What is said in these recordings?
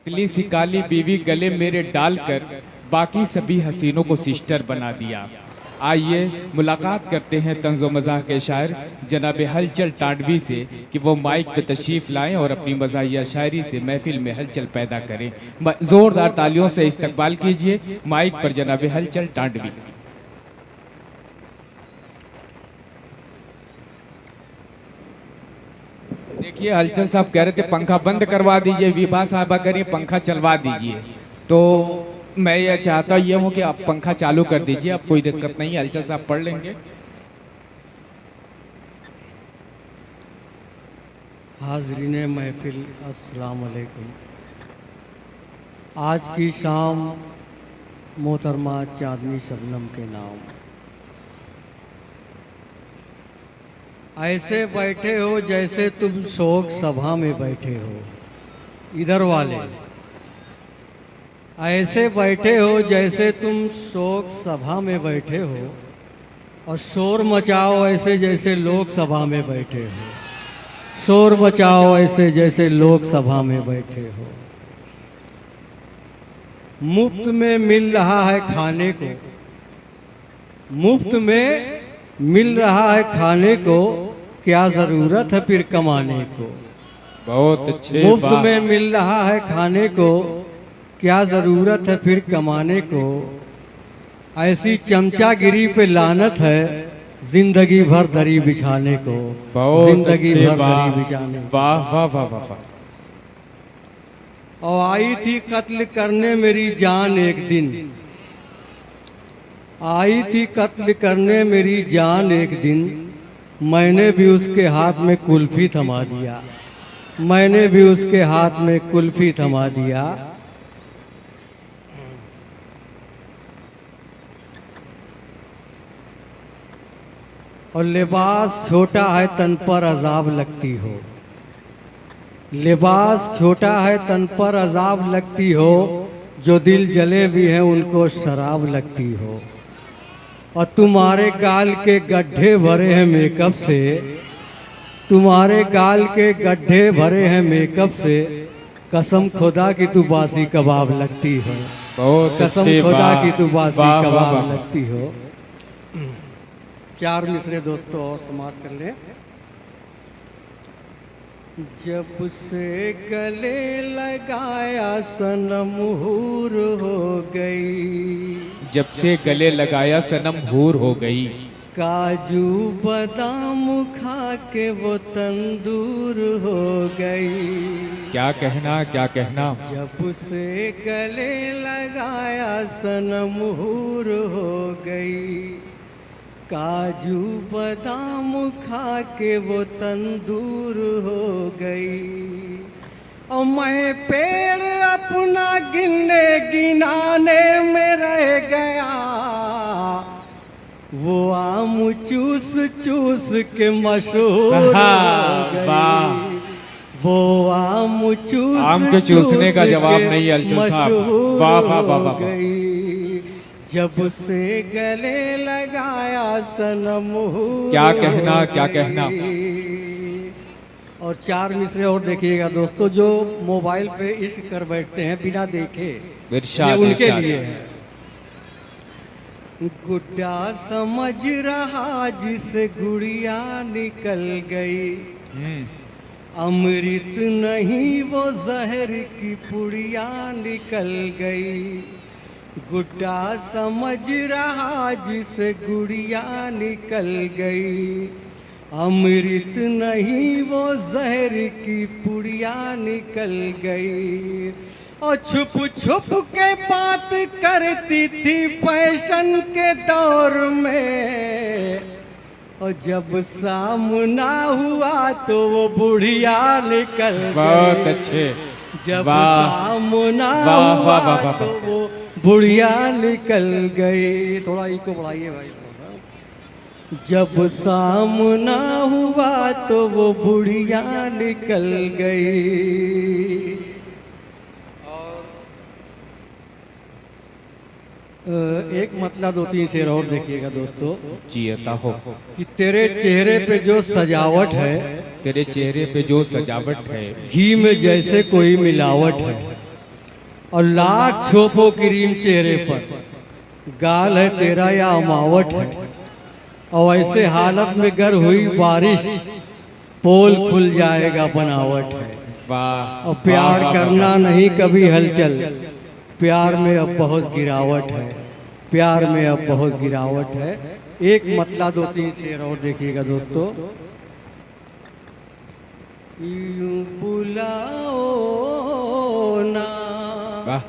पतली सी काली बीवी गले मेरे डालकर बाकी सभी हसीनों को सिस्टर बना दिया। आइए मुलाकात करते हैं तंज़ो मज़ाह के शायर जनाब हलचल टांडवी से कि वो माइक पे तशरीफ़ लाएं और अपनी मज़ाहिया शायरी से महफिल में हलचल पैदा करें। ज़ोरदार तालियों से इस्तकबाल कीजिए माइक पर जनाब हलचल टांडवी। देखिए हलचल साहब कह रहे थे पंखा बंद करवा दीजिए, विभा साहबा करिए पंखा चलवा दीजिए, तो मैं ये चाहता हूँ कि आप पंखा चालू कर दीजिए, अब कोई दिक्कत नहीं है, हलचल साहब पढ़ लेंगे। हाज़रीन महफिल अस्सलाम वालेकुम। आज की शाम मोहतरमा चांदनी शबनम के नाम। ऐसे बैठे हो जैसे तुम शोक सभा में बैठे हो, इधर वाले ऐसे बैठे हो जैसे तुम शोक सभा में बैठे हो, और शोर मचाओ ऐसे जैसे लोक सभा में बैठे हो, शोर मचाओ ऐसे जैसे लोक सभा में बैठे हो। मुफ्त में मिल रहा है खाने को, मुफ्त में मिल रहा है खाने को, क्या जरूरत है फिर कमाने को। बहुत अच्छे। मुफ्त में मिल रहा है खाने को, क्या जरूरत है फिर कमाने को। ऐसी चमचागिरी पे लानत है जिंदगी भर दरी बिछाने को, जिंदगी भर दरी बिछाने को। वाह वाह वाह वाह। और आई थी कत्ल करने मेरी जान एक दिन, आई थी कत्ल करने मेरी जान एक दिन, मैंने भी उसके हाथ में कुल्फी थमा दिया, मैंने भी उसके हाथ में कुल्फी थमा दिया। और लिबास छोटा है तन पर अजाब लगती हो, लिबास छोटा है तन पर अजाब लगती हो, जो दिल जले भी हैं उनको शराब लगती हो। और तुम्हारे गाल के गड्ढे भरे हैं मेकअप से, तुम्हारे गाल के गड्ढे भरे हैं मेकअप से, कसम खुदा की तू बासी कबाब लगती हो, कसम खुदा की तू बासी कबाब लगती हो। चार मिसरे दोस्तों और समाप्त कर लें। जब से गले लगाया सनम हूर हो गई, जब से गले लगाया सनम हूर हो गई, काजू बादाम खा के वो तंदूर हो गई। क्या कहना क्या कहना। जब से गले लगाया सनम हूर हो गई, काजू बादाम खा के वो तंदूर हो गई। और मैं पेड़ अपना गिनने गिनाने में रह गया, वो आम चूस चूस के मशहूर हो गई, वो आम चूस आम के चूसने का जवाब नहीं हलचल साहब। वाह वाह वाह वाह। जब से गले लगाया सनम क्या कहना क्या कहना। और चार मिसरे और देखिएगा दोस्तों, जो मोबाइल पे इश्क कर बैठते हैं बिना देखे, ये उनके लिए है। गुड्डा समझ रहा जिसे गुड़िया निकल गई, अमृत नहीं वो जहर की पुड़िया निकल गई। गुड्डा समझ रहा जिसे गुड़िया निकल गई, अमृत नहीं वो जहर की पुड़िया निकल गई। और छुप छुप के बात करती थी फैशन के दौर में, और जब सामना हुआ तो वो बुढ़िया निकल गई। बहुत अच्छे। जब सामना हुआ तो वो बुढ़िया निकल गई। थोड़ा इको बढ़ाइए भाई। जब सामना हुआ तो वो बुढ़िया निकल गई। एक मतलब दो तीन शेर और देखिएगा दोस्तों। जी अता हो। कि तेरे चेहरे पे जो सजावट है, तेरे चेहरे पे जो सजावट है, घी में जैसे कोई मिलावट है, और लाख छोपो क्रीम चेहरे पर, गाल है तेरा या अमावट है। और ऐसे हालत में गर हुई बारिश, पोल खुल जाएगा बनावट है। वाह। और प्यार वाह, करना वाह, नहीं कभी हलचल, प्यार में अब बहुत गिरावट है, प्यार में अब बहुत गिरावट है। एक मतला दो तीन शेर और देखिएगा दोस्तों। यूं बुलाओ ना वाह।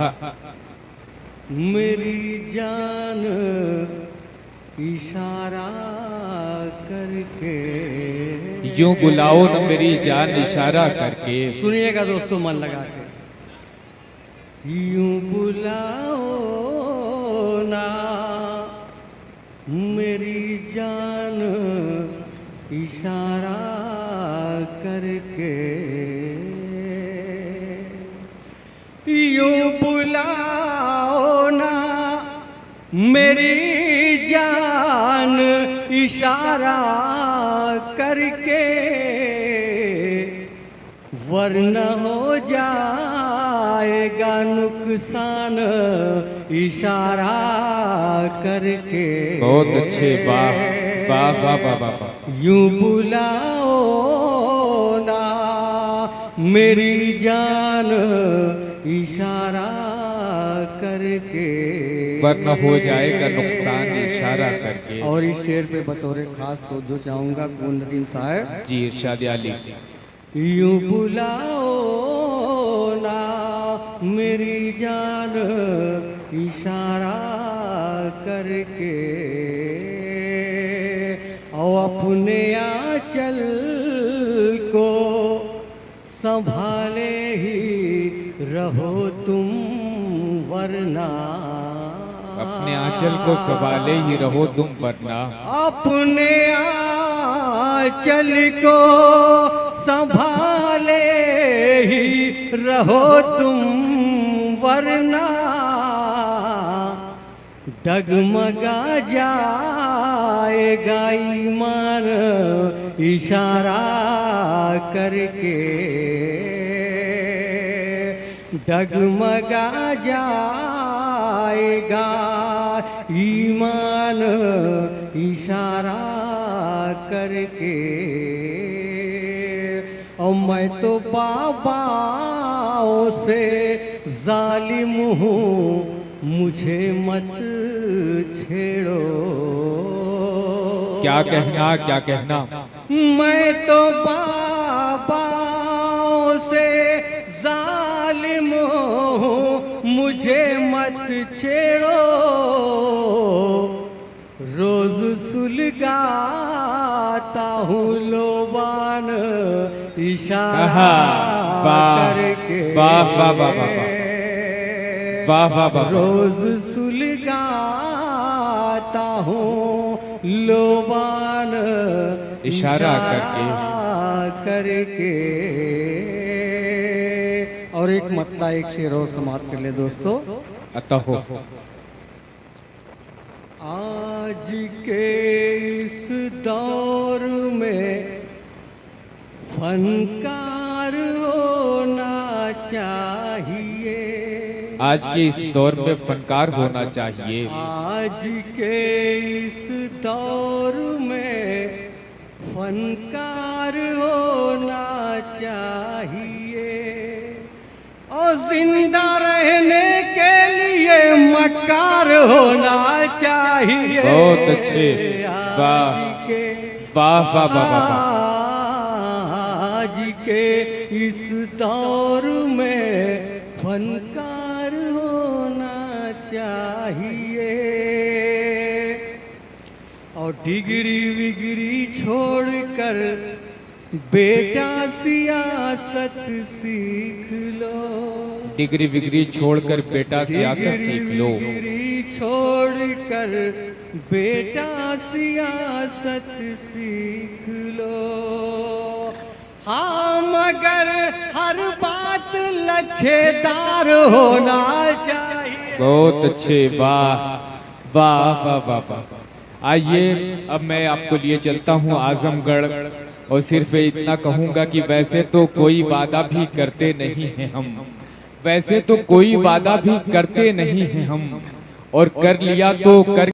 मेरी जान इशारा करके। यूं बुलाओ न मेरी जान इशारा करके। सुनिएगा दोस्तों मन लगा के। यूं बुलाओ ना मेरी जान इशारा करके। यूं बुलाओ ना मेरी जान इशारा करके, वरना हो जाएगा नुकसान इशारा करके। बहुत अच्छे। वाह वाह वाह वाह वाह वाह। यूं बुलाओ ना मेरी जान इशारा करके, वरना हो जाएगा नुकसान इशारा करके। और इस शेर पे बतौर खास तो जो चाहूँगा गुण नदीम साहब जी इरशाद आली। यूं बुलाओ ना मेरी जान इशारा करके, और अपने आंचल को संभाले ही रहो तुम, वरना अपने आंचल को संभाले ही रहो तुम, वरना। अपने आंचल को संभाले ही रहो तुम, वरना डगमगा जाएगा ईमान इशारा करके। डगमगा जाएगा ईमान इशारा करके। और मैं तो बाबाओं से जालिम हूँ, मुझे मत छेड़ो। क्या कहना क्या कहना। मैं तो बाबाओं से जालिम हूँ, मुझे मत छेड़ो। रोज सुलगाता हूँ लोबान इशारा करके। वाह वाह वाह वाह वाह वाह वाह। रोज सुलगाता हूँ लोबान इशारा करके। और एक मतला एक शेर और समाप्त कर ले दोस्तों। अतः हो। आज के इस दौर में फनकार होना चाहिए। आज के इस दौर में फनकार होना चाहिए। आज के इस दौर में फनकार होना चाहिए। और जिंदा रहने के लिए मक्कार होना चाहिए। बहुत अच्छे। वाह वाह वाह वाह वाह। आज के इस दौर में फनकार होना चाहिए। और डिग्री विग्री छोड़कर बेटा सियासत सीख लो। डिग्री विग्री छोड़कर बेटा सियासत सीख लो। डिग्री छोड़कर बेटा सियासत सीख लो। हाँ मगर हर बात लच्छेदार होना चाहिए। बहुत अच्छे। वाह वाह वाह वाह वाह। आइए अब मैं आपको लिए चलता हूँ आजमगढ़, और सिर्फ इतना कहूँगा कि वैसे तो कोई वादा भी करते नहीं हैं हम, वैसे तो कोई वादा भी करते नहीं हैं हम, और कर लिया तो कर